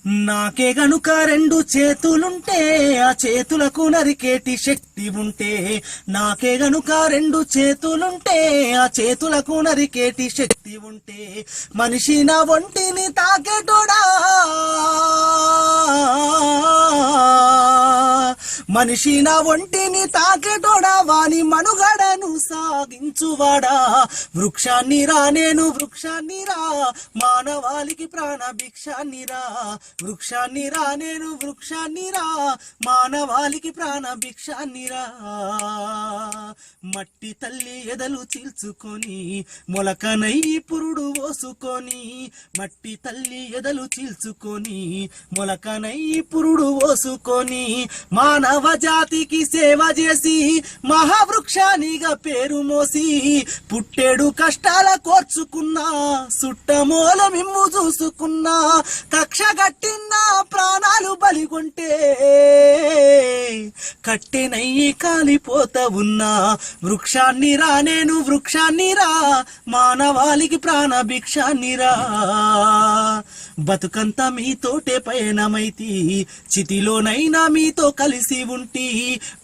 నాకే గనుక రెండు చేతులుంటే ఆ చేతులకు నరికేటి శక్తి ఉంటే, నాకే గనుక రెండు చేతులుంటే ఆ చేతులకు నరికేటి శక్తి ఉంటే, మనిషి నా ఒంటిని తాకేటోడా, మనిషి నా ఒంటిని తాకేటోడా, వాని మనుగడను సాగించువాడా. వృక్షాన్ని రా నేను వృక్షాన్ని రా, మానవాళికి ప్రాణ భిక్షాన్ని రా. వృక్షాన్ని రా నేను వృక్షాన్ని రా, మానవాళికి ప్రాణ భిక్షాన్ని రా. మట్టి తల్లి ఎదలు చీల్చుకొని మొలకనై పురుడు పోసుకొని, మట్టి తల్లి ఎదలు చీల్చుకొని మొలకనై పురుడు పోసుకొని, మానవ జాతికి సేవ చేసి మహావృక్షానిగా పేరు మోసి, పుట్టేడు కష్టాల కోర్చుకున్నా సుట్టమూల మిమ్ము చూసుకున్నా, కక్ష కట్టిన ప్రాణాలు బలిగొంటే కట్టెనయ్యి కాలిపోతా ఉన్నా. వృక్షాన్ని రా నేను వృక్షాన్ని రా, మానవాళికి ప్రాణ భిక్షాన్ని రా. బతుకంతా మీతోటే పయనమైతి, చితిలోనైనా మీతో కలిసి ఉంటి.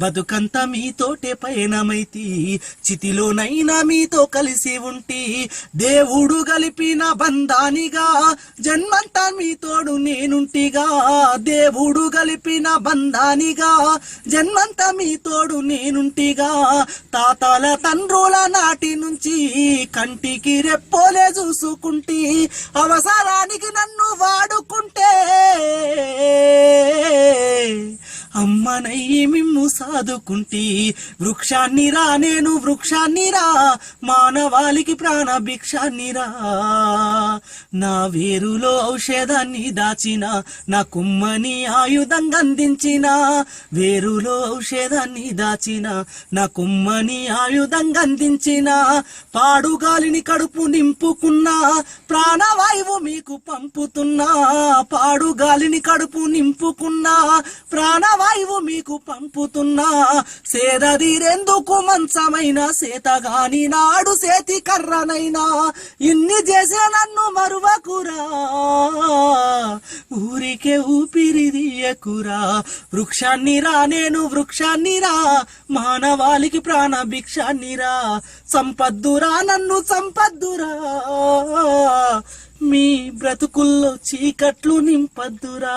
బతుకంతా మీతోటే పయనమైతి, చితిలోనైనా మీతో కలిసి ఉంటి. దేవుడు గలిపిన బంధానిగా జన్మంతా మీతోడు నేనుంటిగా. దేవుడు గలిపిన బంధానిగా జన్మంతా మీతోడు నేనుంటిగా. తాతల తండ్రుల నాటి నుంచి కంటికి రెప్పోలే చూసుకుంటి, అవసరానికి నన్ను వాడుకుంటే అమ్మనయ్యి మిమ్ము సాదుకుంటి. వృక్షాన్ని రా నేను వృక్షాన్ని రా, మానవాళికి ప్రాణ భిక్షాన్ని రా. నా వేరులో ఔషధాన్ని దాచిన, నా కుమ్మని ఆయుధంగా అందించిన. వేరులో ఔషధాన్ని దాచిన, నా కుమ్మని ఆయుధంగా అందించిన. పాడుగాలిని కడుపు నింపుకున్నా, ప్రాణవాయువు మీకు పంపుతున్నా. పాడుగాలిని కడుపు నింపుకున్నా, ప్రాణవాయువు మీకు పంపుతున్నా. సేదదీరెందుకు మంచమైన సేతగాని నాడు సేతి కర్రనైనా, ఇన్ని చేసే నన్ను మరువకురా, ఊరికే ఊపిరిదియకురా. వృక్షాన్ని రా నేను వృక్షాన్ని రా, మానవాళికి ప్రాణ భిక్షాన్ని రా. సంపద్దురా నన్ను సంపద్దురా, మీ బ్రతుకుల్లో చీకట్లు నింపద్దురా.